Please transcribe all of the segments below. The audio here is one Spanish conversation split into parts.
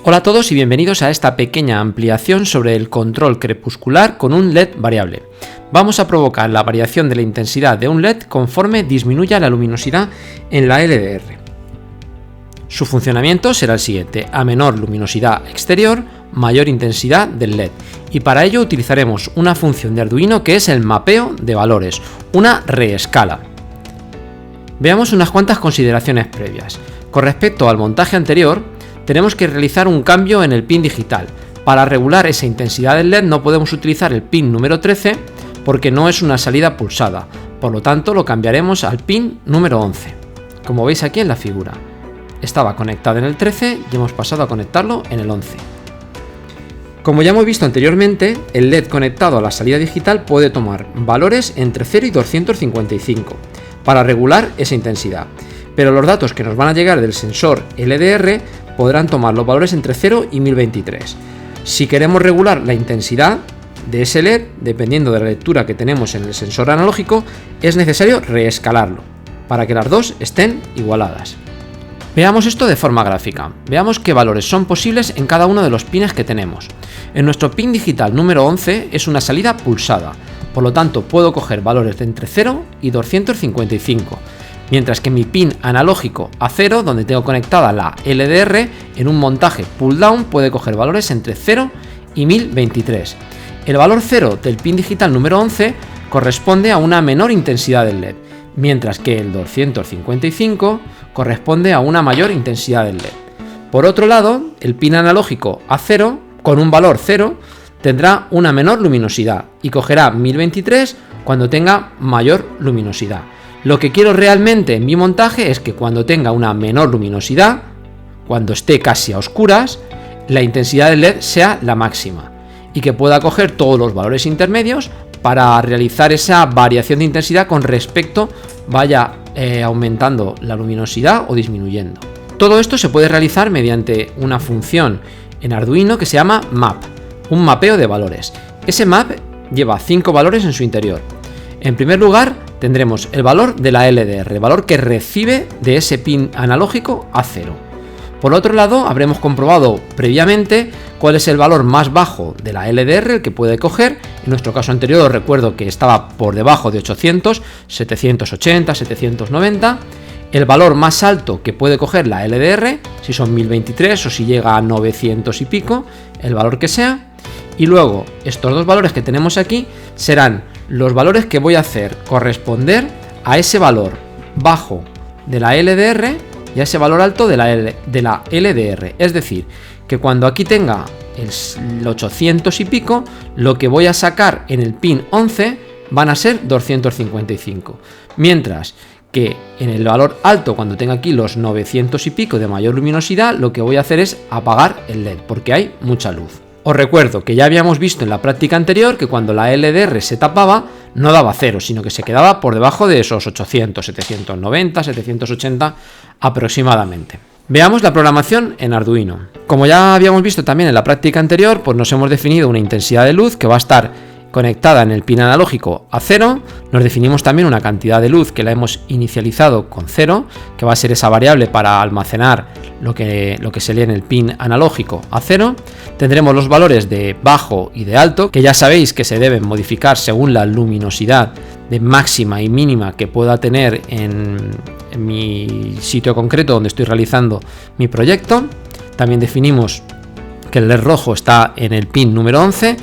Hola a todos y bienvenidos a esta pequeña ampliación sobre el control crepuscular con un LED variable. Vamos a provocar la variación de la intensidad de un LED conforme disminuya la luminosidad en la LDR. Su funcionamiento será el siguiente: a menor luminosidad exterior, mayor intensidad del LED, y para ello utilizaremos una función de Arduino que es el mapeo de valores, una reescala. Veamos unas cuantas consideraciones previas. Con respecto al montaje anterior, tenemos que realizar un cambio en el pin digital. Para regular esa intensidad del LED no podemos utilizar el pin número 13 porque no es una salida pulsada, por lo tanto lo cambiaremos al pin número 11, como veis aquí en la figura. Estaba conectado en el 13 y hemos pasado a conectarlo en el 11. Como ya hemos visto anteriormente, el LED conectado a la salida digital puede tomar valores entre 0 y 255 para regular esa intensidad, pero los datos que nos van a llegar del sensor LDR podrán tomar los valores entre 0 y 1023. Si queremos regular la intensidad de ese LED, dependiendo de la lectura que tenemos en el sensor analógico, es necesario reescalarlo para que las dos estén igualadas. Veamos esto de forma gráfica. Veamos qué valores son posibles en cada uno de los pines que tenemos. En nuestro pin digital número 11 es una salida pulsada, por lo tanto puedo coger valores de entre 0 y 255. Mientras que mi pin analógico A0, donde tengo conectada la LDR, en un montaje pull-down puede coger valores entre 0 y 1023. El valor 0 del pin digital número 11 corresponde a una menor intensidad del LED, mientras que el 255 corresponde a una mayor intensidad del LED. Por otro lado, el pin analógico A0, con un valor 0, tendrá una menor luminosidad y cogerá 1023 cuando tenga mayor luminosidad. Lo que quiero realmente en mi montaje es que cuando tenga una menor luminosidad, cuando esté casi a oscuras, la intensidad del LED sea la máxima y que pueda coger todos los valores intermedios para realizar esa variación de intensidad con respecto vaya aumentando la luminosidad o disminuyendo. Todo esto se puede realizar mediante una función en Arduino que se llama map, un mapeo de valores. Ese map lleva 5 valores en su interior. En primer lugar, tendremos el valor de la LDR, el valor que recibe de ese pin analógico A0. Por otro lado, habremos comprobado previamente cuál es el valor más bajo de la LDR, el que puede coger. En nuestro caso anterior os recuerdo que estaba por debajo de 800, 780, 790. El valor más alto que puede coger la LDR, si son 1023 o si llega a 900 y pico, el valor que sea. Y luego, estos dos valores que tenemos aquí serán los valores que voy a hacer corresponder a ese valor bajo de la LDR y a ese valor alto de la LDR. Es decir, que cuando aquí tenga el 800 y pico, lo que voy a sacar en el pin 11 van a ser 255. Mientras que en el valor alto, cuando tenga aquí los 900 y pico de mayor luminosidad, lo que voy a hacer es apagar el LED, porque hay mucha luz. Os recuerdo que ya habíamos visto en la práctica anterior que cuando la LDR se tapaba no daba 0, sino que se quedaba por debajo de esos 800, 790, 780 aproximadamente. Veamos la programación en Arduino. Como ya habíamos visto también en la práctica anterior, pues nos hemos definido una intensidad de luz que va a estar conectada en el pin analógico a 0, nos definimos también una cantidad de luz que la hemos inicializado con 0, que va a ser esa variable para almacenar lo que se lee en el pin analógico a 0. Tendremos los valores de bajo y de alto, que ya sabéis que se deben modificar según la luminosidad de máxima y mínima que pueda tener en mi sitio concreto donde estoy realizando mi proyecto. También definimos que el LED rojo está en el pin número 11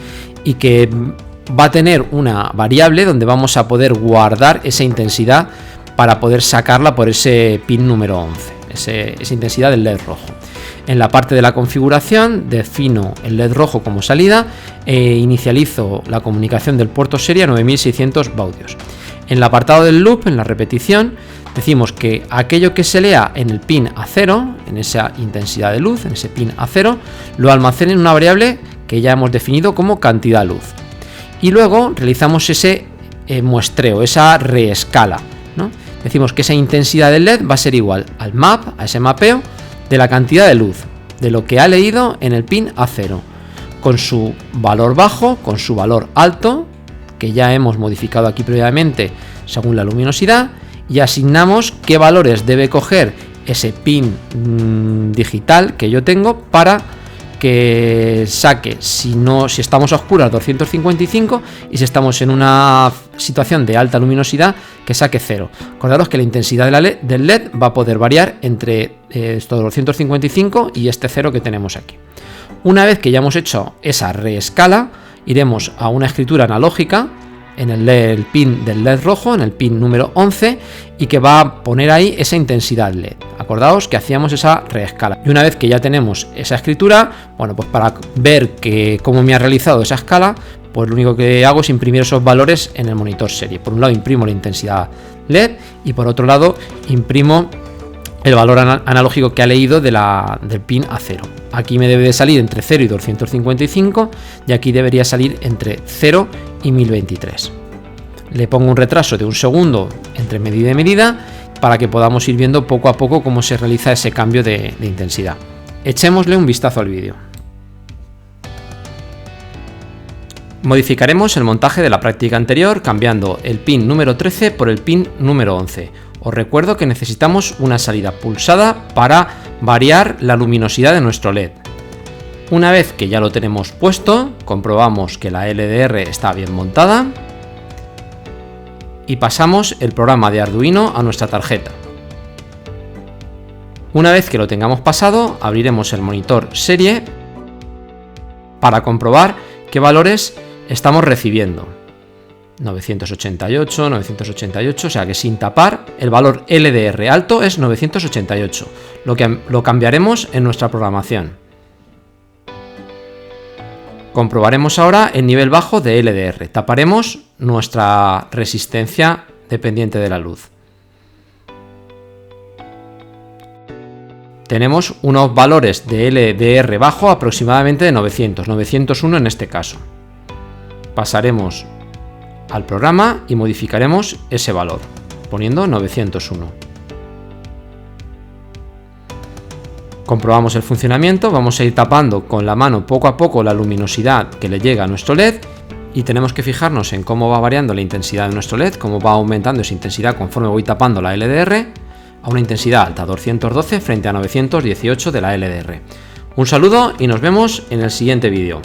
y que va a tener una variable donde vamos a poder guardar esa intensidad para poder sacarla por ese pin número 11, esa intensidad del LED rojo. En la parte de la configuración defino el LED rojo como salida e inicializo la comunicación del puerto serie a 9600 baudios. En el apartado del loop, en la repetición, decimos que aquello que se lea en el pin A0, en esa intensidad de luz, en ese pin A0, lo almacene en una variable que ya hemos definido como cantidad luz. Y luego realizamos ese muestreo, esa reescala, ¿no? Decimos que esa intensidad del LED va a ser igual al map, a ese mapeo de la cantidad de luz, de lo que ha leído en el pin A0, con su valor bajo, con su valor alto, que ya hemos modificado aquí previamente según la luminosidad, y asignamos qué valores debe coger ese pin digital que yo tengo para que saque si estamos a oscuras 255 y si estamos en una situación de alta luminosidad que saque 0. Acordaros que la intensidad del LED va a poder variar entre estos 255 y este 0 que tenemos aquí. Una vez que ya hemos hecho esa reescala, iremos a una escritura analógica en el pin del LED rojo, en el pin número 11, y que va a poner ahí esa intensidad LED. Acordaos que hacíamos esa reescala. Y una vez que ya tenemos esa escritura, bueno, pues para ver cómo me ha realizado esa escala, pues lo único que hago es imprimir esos valores en el monitor serie. Por un lado imprimo la intensidad LED y por otro lado imprimo el valor analógico que ha leído del pin A0. Aquí me debe de salir entre 0 y 255 y aquí debería salir entre 0 y 1023. Le pongo un retraso de un segundo entre medida y medida para que podamos ir viendo poco a poco cómo se realiza ese cambio de intensidad. Echémosle un vistazo al vídeo. Modificaremos el montaje de la práctica anterior cambiando el pin número 13 por el pin número 11. Os recuerdo que necesitamos una salida pulsada para variar la luminosidad de nuestro LED. Una vez que ya lo tenemos puesto, comprobamos que la LDR está bien montada y pasamos el programa de Arduino a nuestra tarjeta. Una vez que lo tengamos pasado, abriremos el monitor serie para comprobar qué valores estamos recibiendo. 988, 988, o sea que sin tapar, el valor LDR alto es 988, lo cambiaremos en nuestra programación. Comprobaremos ahora el nivel bajo de LDR, taparemos nuestra resistencia dependiente de la luz. Tenemos unos valores de LDR bajo aproximadamente de 901 en este caso. Pasaremos al programa y modificaremos ese valor, poniendo 901. Comprobamos el funcionamiento, vamos a ir tapando con la mano poco a poco la luminosidad que le llega a nuestro LED y tenemos que fijarnos en cómo va variando la intensidad de nuestro LED, cómo va aumentando esa intensidad conforme voy tapando la LDR a una intensidad alta, 212 frente a 918 de la LDR. Un saludo y nos vemos en el siguiente vídeo.